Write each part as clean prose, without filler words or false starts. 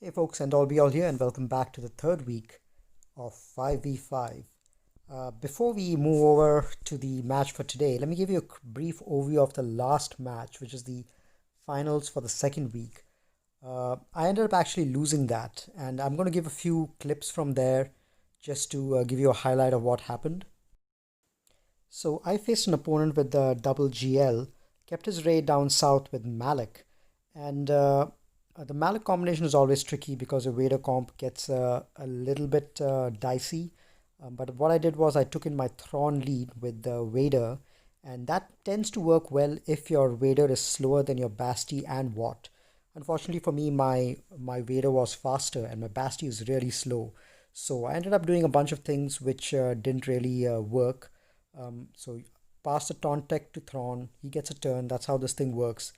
Hey folks, and all be all here, and welcome back to the third week of 5v5. Before we move over to the match for today, let me give you a brief overview of the last match, which is the finals for the second week. I ended up actually losing that, and I'm going to give a few clips from there just to give you a highlight of what happened. So I faced an opponent with the double GL, kept his Ray down south with Malik, and the Malik combination is always tricky because the Vader comp gets a little bit dicey. But what I did was I took in my Thrawn lead with the Vader, and that tends to work well if your Vader is slower than your Basti and Watt. Unfortunately for me, my Vader was faster and my Basti is really slow. So I ended up doing a bunch of things which didn't really work. So pass the taunt tech to Thrawn, he gets a turn, that's how this thing works.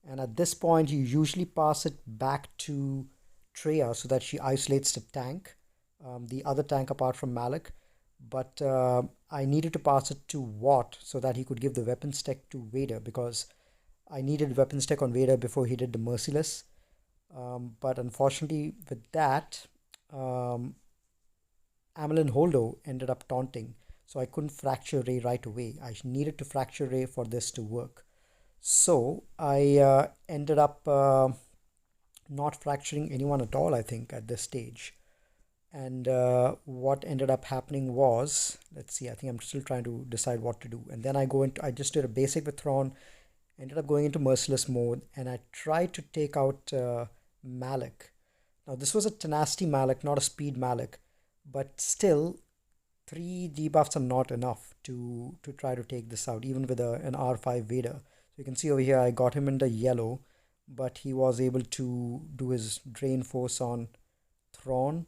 And at this point, you usually pass it back to Treya so that she isolates the tank, the other tank apart from Malik. But I needed to pass it to Watt so that he could give the weapon stack to Vader because I needed weapon stack on Vader before he did the Merciless. But unfortunately, with that, um, Amelin Holdo ended up taunting, so I couldn't fracture Ray right away. I needed to fracture Ray for this to work. So I ended up not fracturing anyone at all, I think, at this stage. And what ended up happening was, let's see, I think I'm still trying to decide what to do. And then I just did a basic with Thrawn, ended up going into merciless mode, and I tried to take out Malik. Now, this was a tenacity Malik, not a speed Malik, but still, three debuffs are not enough to try to take this out, even with an R5 Vader. So you can see over here, I got him in the yellow, but he was able to do his drain force on Thrawn.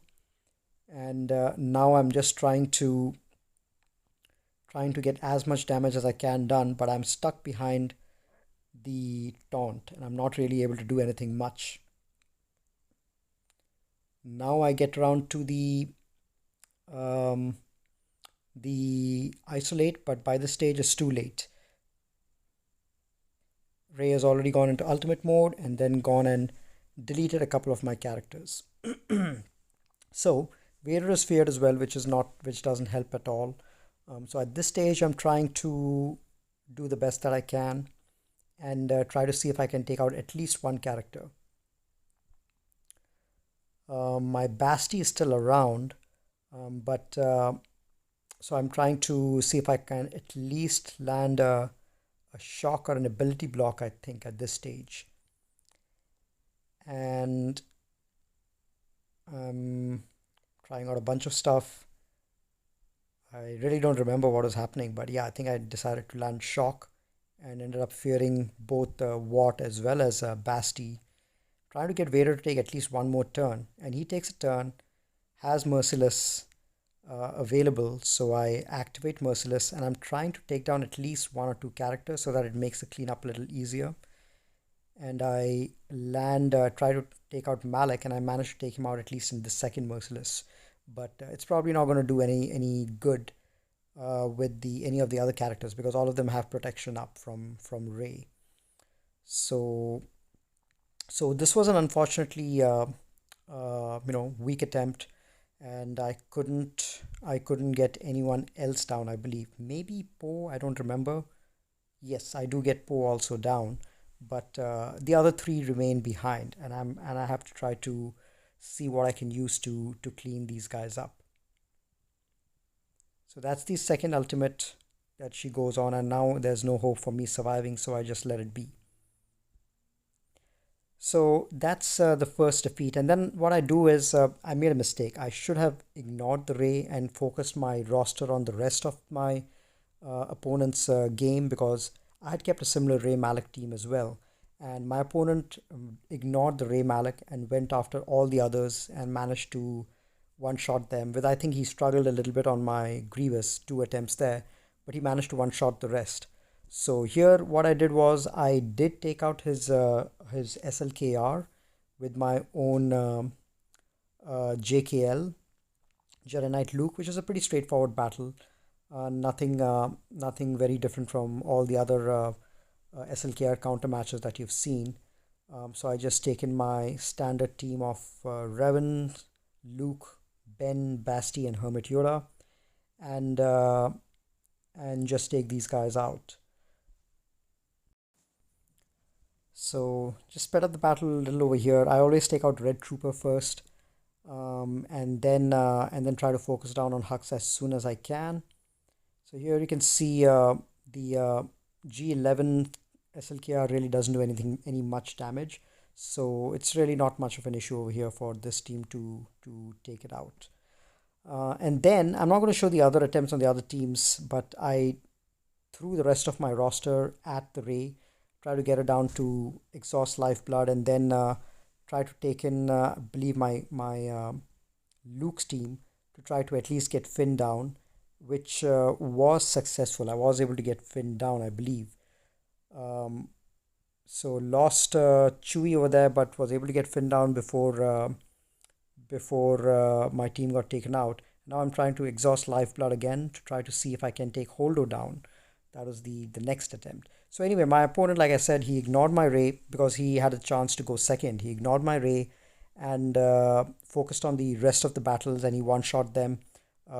And now I'm just trying to get as much damage as I can done, but I'm stuck behind the taunt, and I'm not really able to do anything much. Now I get around to um, the isolate, but by this stage it's too late. Ray has already gone into ultimate mode and then gone and deleted a couple of my characters. So Vader is feared as well, which doesn't help at all. So at this stage, I'm trying to do the best that I can and try to see if I can take out at least one character. My Basti is still around, but so I'm trying to see if I can at least land a shock or an ability block, I think, at this stage. And I'm trying out a bunch of stuff. I really don't remember what was happening, but yeah, I think I decided to land shock and ended up fearing both Watt as well as Basti. Trying to get Vader to take at least one more turn, and he takes a turn, has Merciless available, so I activate Merciless, and I'm trying to take down at least one or two characters so that it makes the cleanup a little easier. And I try to take out Malik, and I manage to take him out at least in the second Merciless. But it's probably not going to do any good with any of the other characters because all of them have protection up from Ray. So this was an unfortunately weak attempt, and I couldn't get anyone else down. I believe maybe Poe. I don't remember. Yes, I do get Poe also down, but the other three remain behind, and I have to try to see what I can use to clean these guys up. So that's the second ultimate that she goes on, and now there's no hope for me surviving, so I just let it be. So that's the first defeat. And then what I do is I made a mistake. I should have ignored the Ray and focused my roster on the rest of my opponent's game because I had kept a similar Ray Malik team as well. And my opponent ignored the Ray Malik and went after all the others and managed to one-shot them. With I think he struggled a little bit on my Grievous, two attempts there, but he managed to one-shot the rest. So here, what I did was I did take out his SLKR with my own JKL Jedi Knight Luke, which is a pretty straightforward battle. Nothing very different from all the other SLKR counter matches that you've seen. So I just taken my standard team of Revan, Luke, Ben, Basti, and Hermit Yoda, and uh, and just take these guys out. So just sped up the battle a little over here. I always take out Red Trooper first, and then try to focus down on Hux as soon as I can. So here you can see the G11 SLKR really doesn't do any much damage. So it's really not much of an issue over here for this team to take it out. And then I'm not going to show the other attempts on the other teams, but I threw the rest of my roster at the Ray, try to get her down to exhaust lifeblood, and then try to take in, I believe, my Luke's team to try to at least get Finn down, which was successful. I was able to get Finn down, I believe. Um, so lost Chewie over there, but was able to get Finn down before my team got taken out. Now I'm trying to exhaust lifeblood again to try to see if I can take Holdo down. That was the next attempt. So anyway, my opponent, like I said, he ignored my Ray because he had a chance to go second. He ignored my Ray and focused on the rest of the battles, and he one-shot them,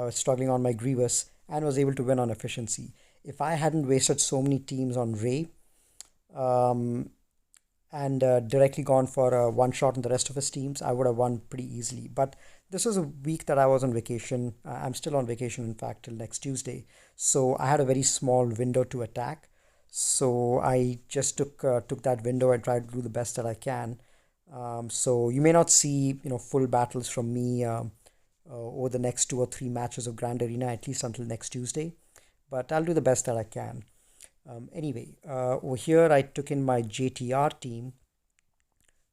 struggling on my Grievous, and was able to win on efficiency. If I hadn't wasted so many teams on Ray, um, and directly gone for a one shot in the rest of his teams, I would have won pretty easily. But this was a week that I was on vacation. I'm still on vacation, in fact, till next Tuesday. So I had a very small window to attack. So I just took that window and tried to do the best that I can. So you may not see full battles from me over the next 2 or 3 matches of Grand Arena, at least until next Tuesday. But I'll do the best that I can. Anyway, over here I took in my JTR team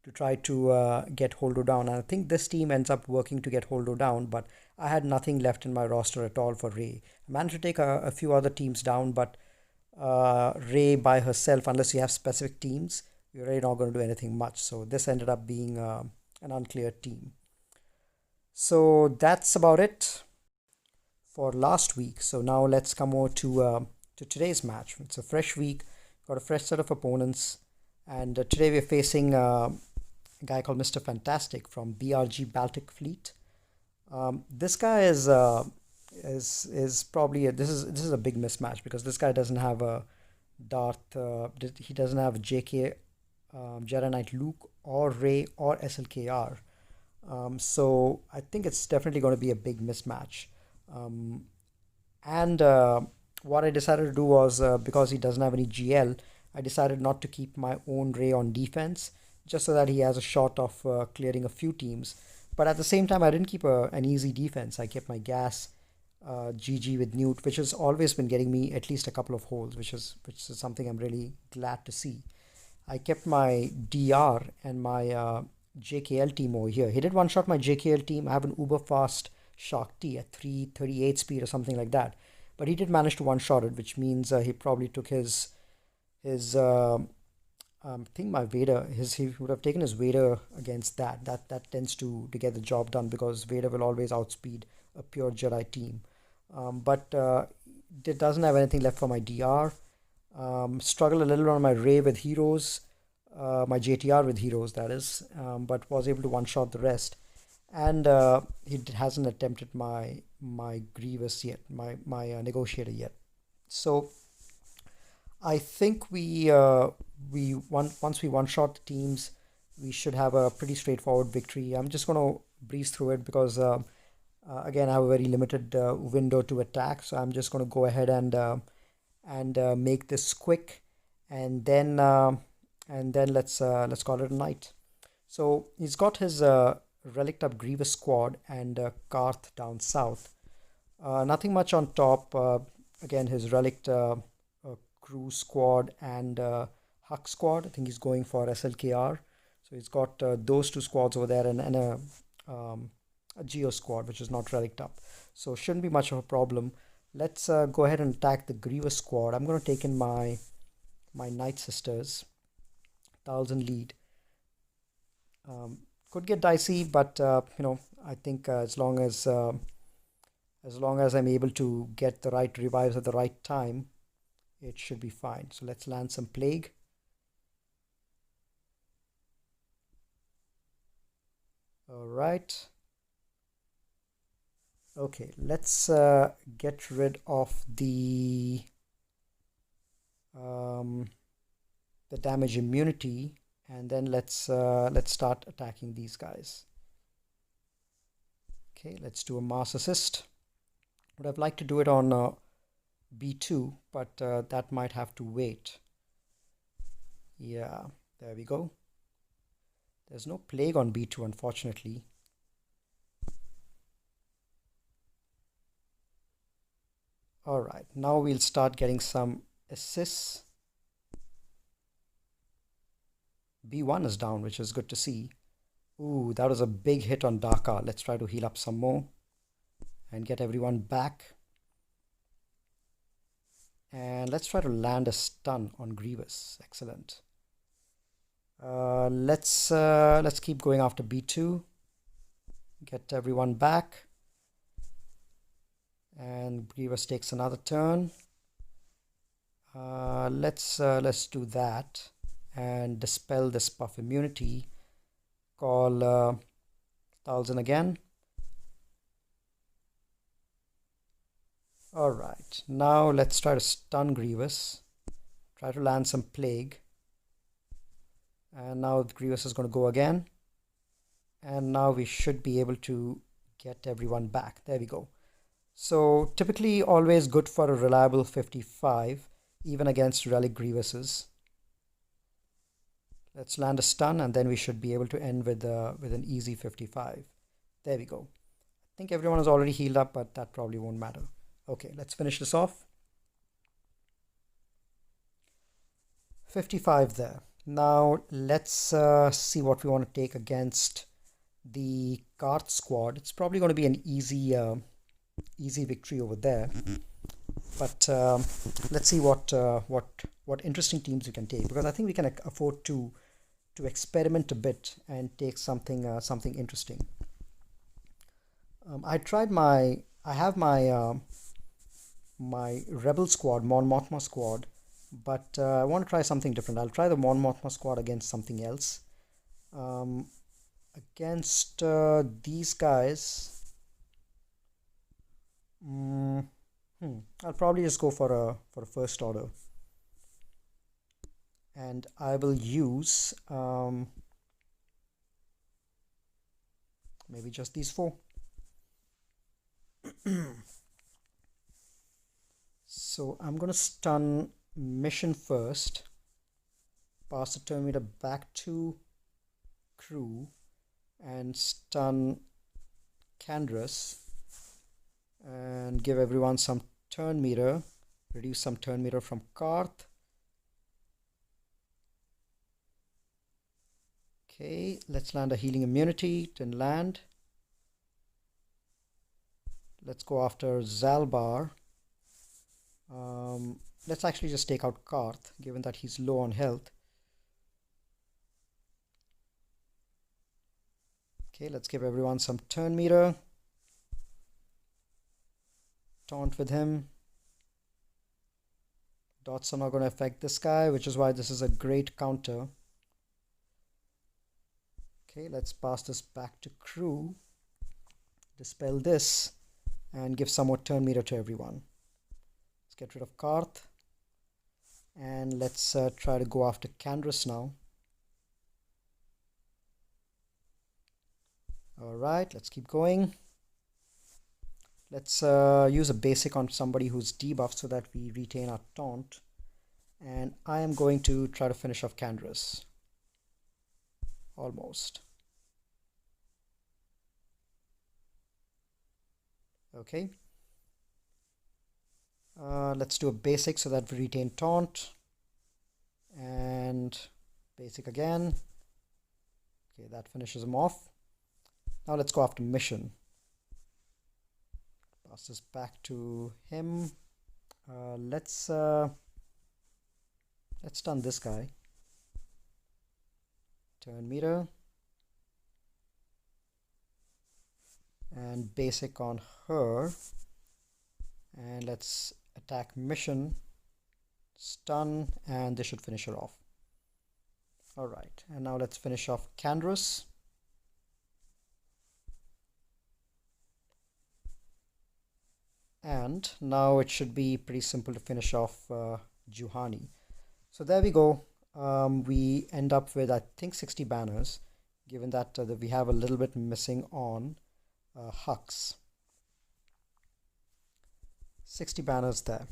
to try to get Holdo down. And I think this team ends up working to get Holdo down, but I had nothing left in my roster at all for Ray. I managed to take a few other teams down, but Ray by herself, unless you have specific teams, you're really not going to do anything much. So this ended up being an unclear team. So that's about it for last week. So now let's come over to today's match. It's a fresh week, got a fresh set of opponents, and today we're facing a guy called Mr. Fantastic from BRG Baltic Fleet. This guy is probably this is a big mismatch because this guy doesn't have a Darth, he doesn't have a JK Jedi Knight Luke or Ray or SLKR. So I think it's definitely going to be a big mismatch. Um, and what I decided to do was because he doesn't have any GL, I decided not to keep my own Ray on defense just so that he has a shot of clearing a few teams. But at the same time, I didn't keep an easy defense. I kept my gas GG with Newt, which has always been getting me at least a couple of holes, which is something I'm really glad to see. I kept my DR and my JKL team over here. He did one shot my JKL team. I have an uber fast Shark T at 338 speed or something like that. But he did manage to one shot it, which means he probably took his I think my Vader, he would have taken his Vader against that. That tends to get the job done because Vader will always outspeed a pure Jedi team. But it doesn't have anything left for my DR. Struggle a little on my Ray with heroes, my JTR with heroes, that is, but was able to one shot the rest. And he hasn't attempted my Grievous yet, my negotiator yet. So I think once we one shot the teams, we should have a pretty straightforward victory. I'm just going to breeze through it because again I have a very limited window to attack, so I'm just going to go ahead and make this quick, and then let's call it a night. So he's got his relic up Grievous squad and Carth down south. Nothing much on top. Again, his relic crew squad and Huck squad. I think he's going for SLKR. So he's got those two squads over there and a Geo squad, which is not relicked up. So shouldn't be much of a problem. Let's go ahead and attack the Grievous squad. I'm going to take in my Night Sisters. 1,000 lead. Could get dicey, but I think as long as I'm able to get the right revives at the right time, it should be fine. So let's land some plague. All right. Okay, let's get rid of um, the damage immunity, and then let's start attacking these guys. Okay, let's do a mass assist. Would have liked to do it on B2, but that might have to wait. Yeah, there we go. There's no plague on B2, unfortunately. All right, now we'll start getting some assists. B1 is down, which is good to see. Ooh, that was a big hit on Daka. Let's try to heal up some more and get everyone back. And let's try to land a stun on Grievous. Excellent. Let's keep going after B2. Get everyone back. And Grievous takes another turn. Let's do that and dispel this buff immunity. Call Talzin again. Alright, now let's try to stun Grievous. Try to land some plague. And now Grievous is going to go again. And now we should be able to get everyone back. There we go. So typically always good for a reliable 55, even against relic Grievouses. Let's land a stun, and then we should be able to end with an easy 55. There we go. I think everyone is already healed up, but that probably won't matter. Okay, let's finish this off. 55 there. Now let's see what we want to take against the Carth squad. It's probably going to be an easy victory over there. But let's see what interesting teams we can take, because I think we can afford to experiment a bit and take something interesting. I have my Rebel squad, Mon Mothma squad, but I want to try something different. I'll try the Mon Mothma squad against something else. Against these guys, I'll probably just go for a first order, and I will use maybe just these four. So I'm going to stun Mission first, pass the turn meter back to Crew, and stun Candrass, and give everyone some turn meter, reduce some turn meter from Carth. Okay, let's land a healing immunity. Didn't land. Let's go after Zalbar. Let's actually just take out Carth, given that he's low on health. Okay, let's give everyone some turn meter. Taunt with him. Dots are not going to affect this guy, which is why this is a great counter. Okay, let's pass this back to Crew. Dispel this and give some more turn meter to everyone. Let's get rid of Carth. And let's try to go after Candrass now. Alright, let's keep going. Let's use a basic on somebody who's debuffed so that we retain our taunt. And I am going to try to finish off Candrass. Almost. Okay. Let's do a basic so that we retain taunt. And basic again. Okay, that finishes him off. Now let's go after Mission. Pass this back to him. Let's stun this guy. Turn meter. And basic on her. And let's attack Mission. Stun, and this should finish her off. Alright, and now let's finish off Candrass. And now it should be pretty simple to finish off Juhani. So there we go. We end up with, I think, 60 banners, given that we have a little bit missing on Hux. 60 banners there.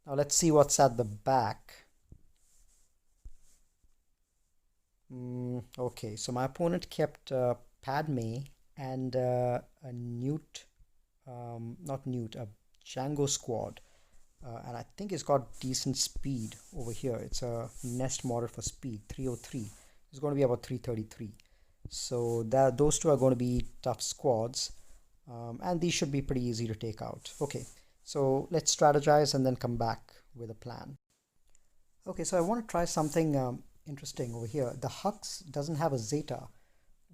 Now let's see what's at the back. Okay, so my opponent kept Padme and a Newt, not Newt, a Django squad. And I think it's got decent speed over here. It's a nest model for speed, 303. It's going to be about 333. So those two are going to be tough squads. And these should be pretty easy to take out. Okay, so let's strategize and then come back with a plan. Okay, so I want to try something interesting over here. The Hux doesn't have a Zeta,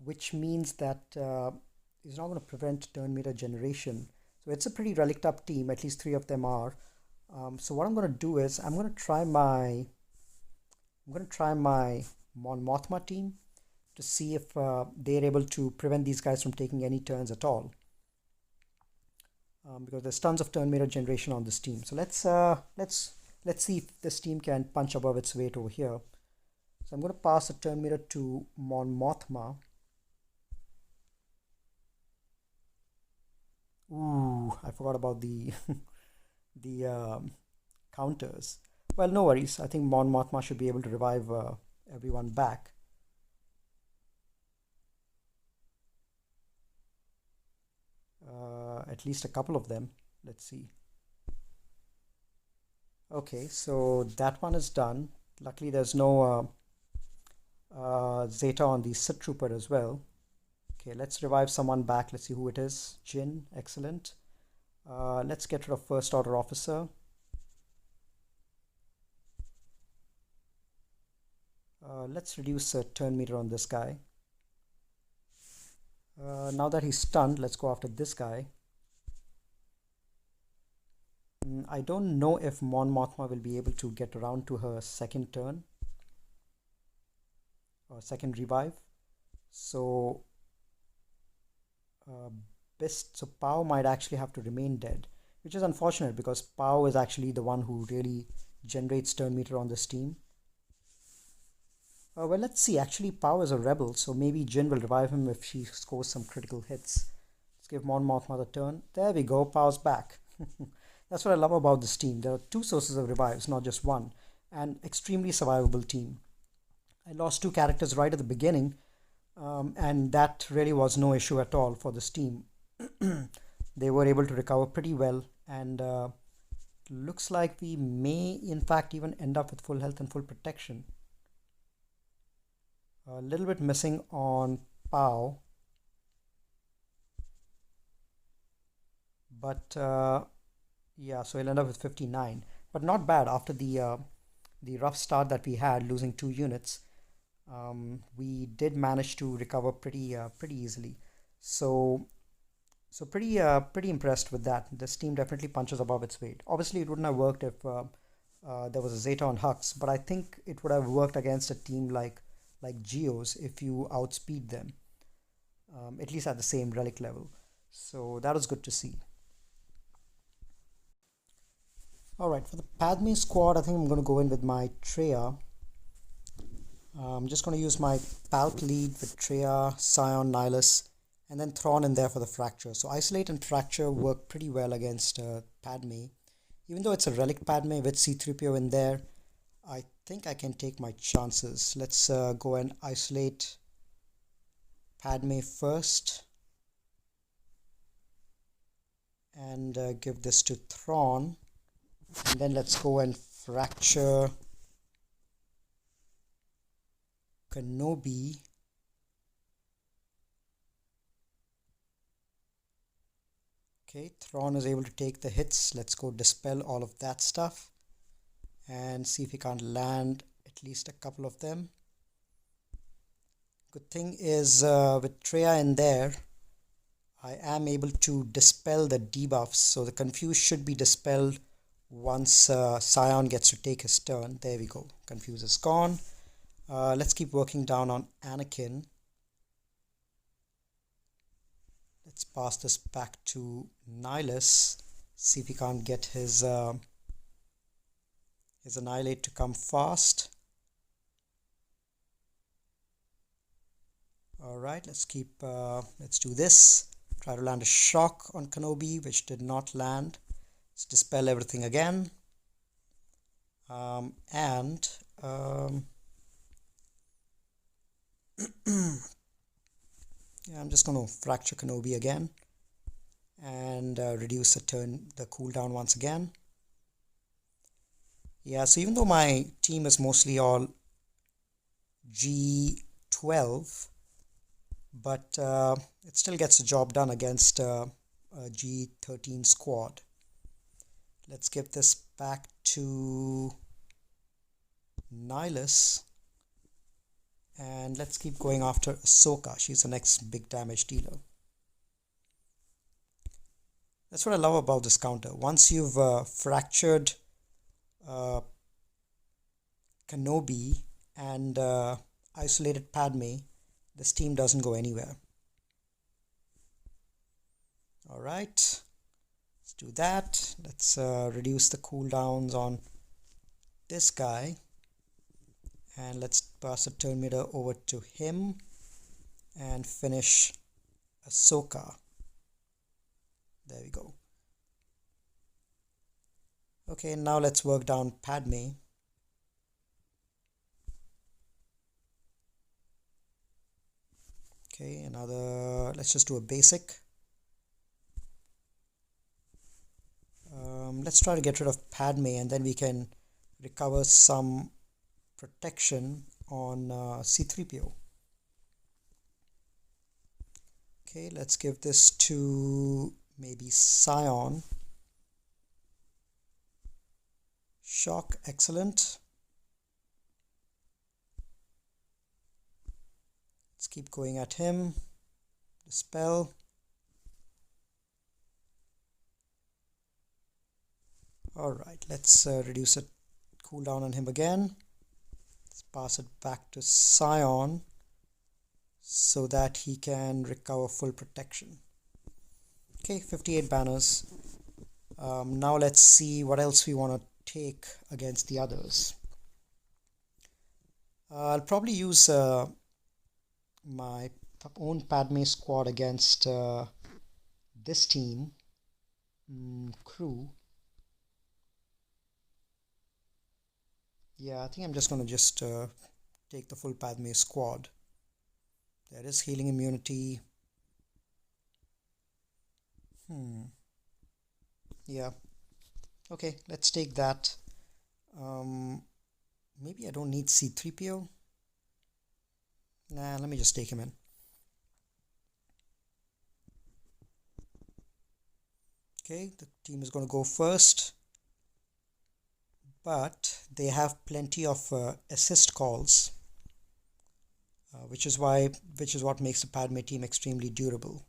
which means that it's not going to prevent turn meter generation. So it's a pretty relic up team, at least 3 of them are. So what I'm going to do is I'm going to try my Mon Mothma team to see if they're able to prevent these guys from taking any turns at all. Because there's tons of turn meter generation on this team. So let's see if this team can punch above its weight over here. So I'm going to pass the turn meter to Mon Mothma. Ooh, I forgot about the the counters. Well, no worries. I think Mon Mothma should be able to revive everyone back. At least a couple of them. Let's see. Okay, so that one is done. Luckily, there's no Zeta on the Sith Trooper as well. Okay, let's revive someone back. Let's see who it is. Jin, excellent. Let's get rid of First Order Officer. Let's reduce turn meter on this guy. Now that he's stunned, let's go after this guy. I don't know if Mon Mothma will be able to get around to her second turn or second revive. So so Pao might actually have to remain dead, which is unfortunate because Pao is actually the one who really generates turn meter on this team. Well, let's see. Actually, Pao is a rebel, so maybe Jin will revive him if she scores some critical hits. Let's give Mon Mothma the turn. There we go. Pao's back. That's what I love about this team. There are 2 sources of revives, not just one, and extremely survivable team. I lost 2 characters right at the beginning, and that really was no issue at all for this team. They were able to recover pretty well, and looks like we may in fact even end up with full health and full protection. A little bit missing on Pao, but yeah, so he'll end up with 59, but not bad after the rough start that we had, losing 2 units. We did manage to recover pretty easily. So pretty impressed with that. This team definitely punches above its weight. Obviously, it wouldn't have worked if there was a Zeta on Hux, but I think it would have worked against a team like Geos if you outspeed them, at least at the same relic level. So that was good to see. Alright, for the Padme squad, I think I'm going to go in with my Treya. I'm just going to use my Palp lead with Treya, Scion, Nihilus, and then Thrawn in there for the Fracture. So Isolate and Fracture work pretty well against Padme. Even though it's a relic Padme with C-3PO in there, I think I can take my chances. Let's go and isolate Padme first. And give this to Thrawn. And then let's go and fracture Kenobi. Okay, Thrawn is able to take the hits. Let's go dispel all of that stuff and see if we can't land at least a couple of them. Good thing is with Treya in there, I am able to dispel the debuffs. So the Confuse should be dispelled once Scion gets to take his turn. There we go. Confuse is gone. Let's keep working down on Anakin. Let's pass this back to Nihilus. See if we can't get his Annihilate to come fast. Alright, let's do this. Try to land a shock on Kenobi, which did not land. Let's dispel everything again. Yeah, I'm just going to fracture Kenobi again and reduce the cooldown once again. Yeah, so even though my team is mostly all G12, but it still gets the job done against a G13 squad. Let's give this back to Nihilus. And let's keep going after Ahsoka. She's the next big damage dealer. That's what I love about this counter. Once you've fractured Kenobi and isolated Padme, this team doesn't go anywhere. Alright, let's do that. Let's reduce the cooldowns on this guy. And let's pass the turn meter over to him and finish Ahsoka. There we go. Okay, now let's work down Padme. Okay, let's just do a basic. Let's try to get rid of Padme and then we can recover some protection on C-3PO. Okay, let's give this to maybe Scion. Shock, excellent. Let's keep going at him. Dispel. Alright, let's reduce the cooldown on him again. Let's pass it back to Scion so that he can recover full protection. Okay, 58 banners. Now let's see what else we want to take against the others. I'll probably use my own Padme squad against this team, crew. Yeah, I think I'm just going to take the full Padme squad. There is healing immunity. Yeah. Okay, let's take that. Maybe I don't need C-3PO. Nah, let me just take him in. Okay, the team is going to go first. But they have plenty of assist calls, which is what makes the Padme team extremely durable.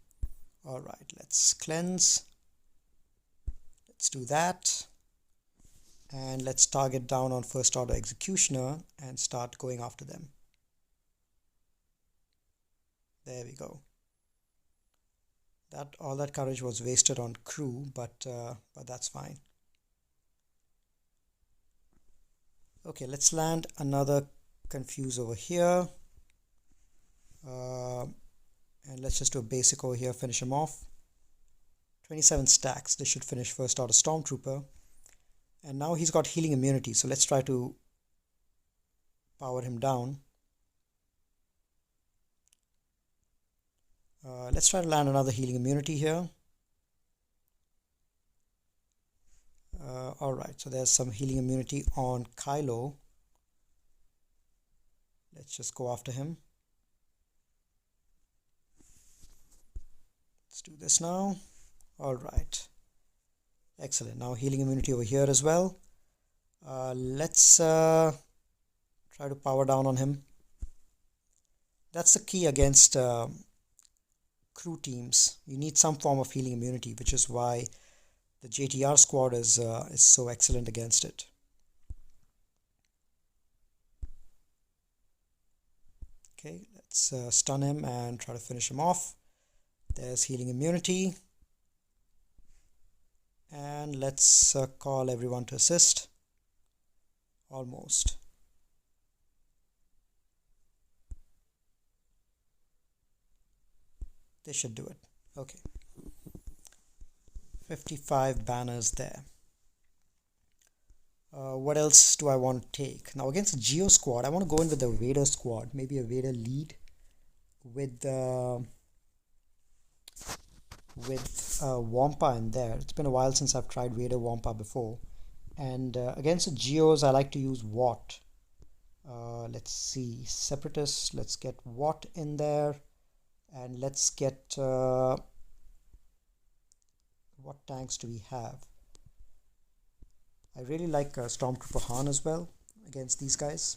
Alright, let's cleanse. Let's do that. And let's target down on First Order Executioner and start going after them. There we go. All that courage was wasted on crew, but that's fine. Okay, let's land another Confuse over here. And let's just do a basic over here, finish him off. 27 stacks. This should finish First Order Stormtrooper. And now he's got healing immunity, so let's try to power him down. Let's try to land another healing immunity here. Alright, so there's some healing immunity on Kylo. Let's just go after him. Let's do this now. Alright. Excellent. Now healing immunity over here as well. Let's try to power down on him. That's the key against crew teams. You need some form of healing immunity, which is why the JTR squad is so excellent against it. Okay, let's stun him and try to finish him off. There's healing immunity. And let's call everyone to assist. Almost. This should do it. Okay. 55 banners there. What else do I want to take? Now against the Geo squad, I want to go in with the Vader squad. Maybe a Vader lead with Wampa in there. It's been a while since I've tried Vader Wampa before. And against the Geos, I like to use Watt. Let's see, Separatists, let's get Watt in there. And let's get... what tanks do we have? I really like Stormtrooper Han as well against these guys.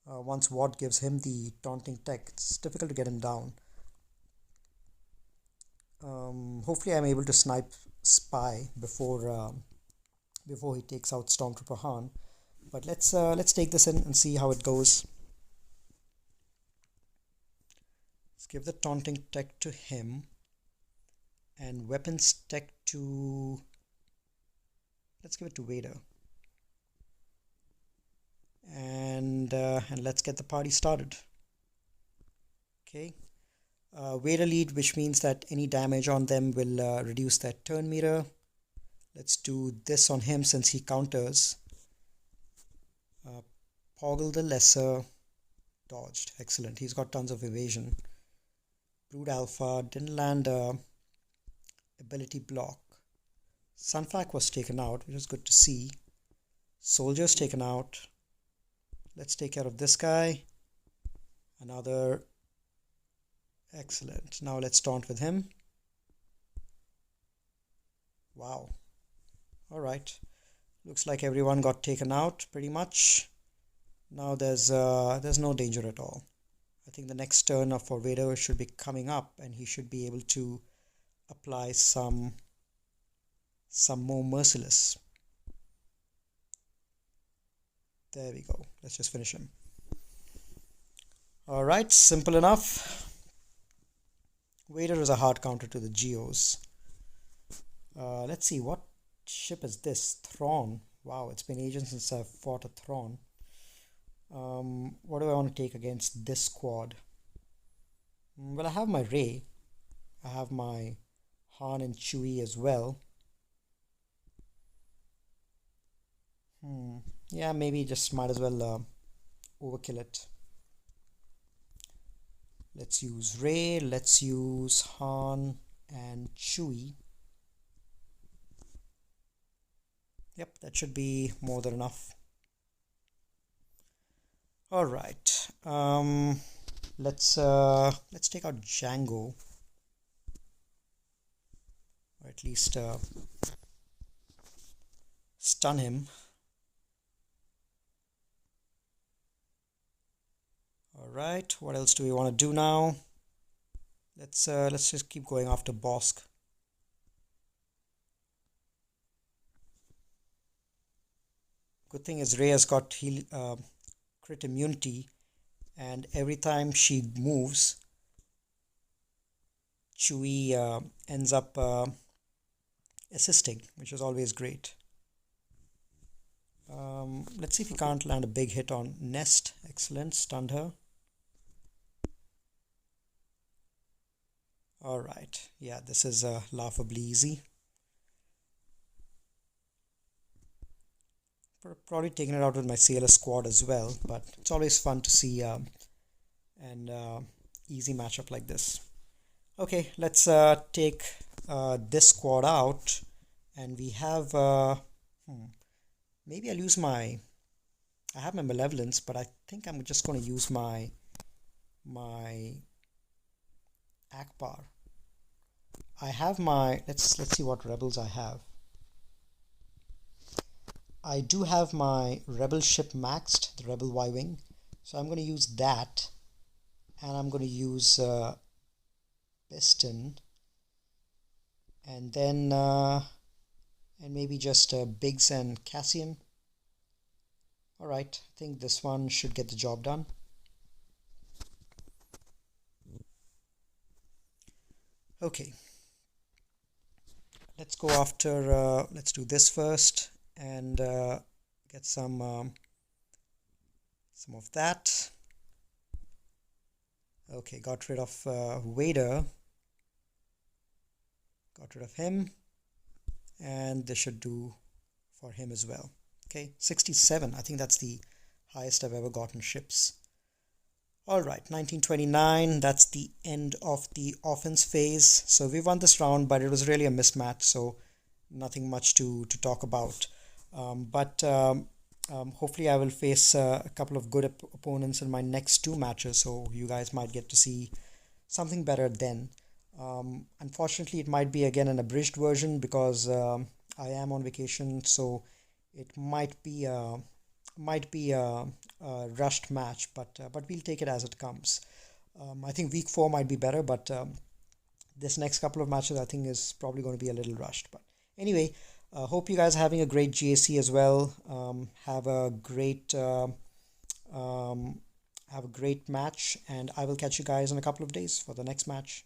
Once Watt gives him the taunting tech, it's difficult to get him down. Hopefully I'm able to snipe Spy before he takes out Stormtrooper Han. But let's take this in and see how it goes. Let's give the taunting tech to him. And weapons tech to... let's give it to Vader. And let's get the party started. Okay. Vader lead, which means that any damage on them will reduce their turn meter. Let's do this on him since he counters. Poggle the Lesser, dodged. Excellent. He's got tons of evasion. Brood Alpha didn't land ability block. Sunflack was taken out, which is good to see. Soldier's taken out. Let's take care of this guy. Another. Excellent. Now let's taunt with him. Wow. Alright. Looks like everyone got taken out pretty much. Now there's no danger at all. I think the next turn for Vader should be coming up and he should be able to apply some more Merciless. There we go. Let's just finish him. Alright, simple enough. Vader is a hard counter to the Geos. Let's see, what ship is this? Thrawn. Wow, it's been ages since I've fought a Thrawn. What do I want to take against this squad? Well, I have my Rey. I have my Han and Chewie as well. Yeah, maybe just might as well overkill it. Let's use Rey, let's use Han and Chewie. Yep, that should be more than enough. All right, let's take out Django, or at least stun him. All right, what else do we want to do now? Let's just keep going after Bosk. Good thing is Rey has got crit immunity, and every time she moves, Chewie ends up assisting, which is always great. Let's see if we can't land a big hit on Nest. Excellent, stunned her. Alright, yeah, this is laughably easy. Probably taking it out with my CLS squad as well, but it's always fun to see an easy matchup like this. Okay, let's take this squad out, and we have maybe I'll use my... I have my Malevolence, but I think I'm just going to use my Akbar. I have my... Let's see what rebels I have. I do have my rebel ship maxed, the Rebel Y-Wing. So I'm going to use that. And I'm going to use Piston. And then... and maybe just Biggs and Cassian. Alright, I think this one should get the job done. Okay, let's go after, let's do this first and get some of that. Okay, got rid of Vader, got rid of him, and this should do for him as well. Okay, 67, I think that's the highest I've ever gotten ships. All right, 1929, that's the end of the offense phase. So we won this round, but it was really a mismatch, so nothing much to talk about. But hopefully I will face a couple of good opponents in my next two matches, so you guys might get to see something better then. Unfortunately, it might be again an abridged version because I am on vacation, so it might be a rushed match, but we'll take it as it comes. I think week 4 might be better, but this next couple of matches I think is probably going to be a little rushed. But anyway, hope you guys are having a great GAC as well. Have a great match, and I will catch you guys in a couple of days for the next match.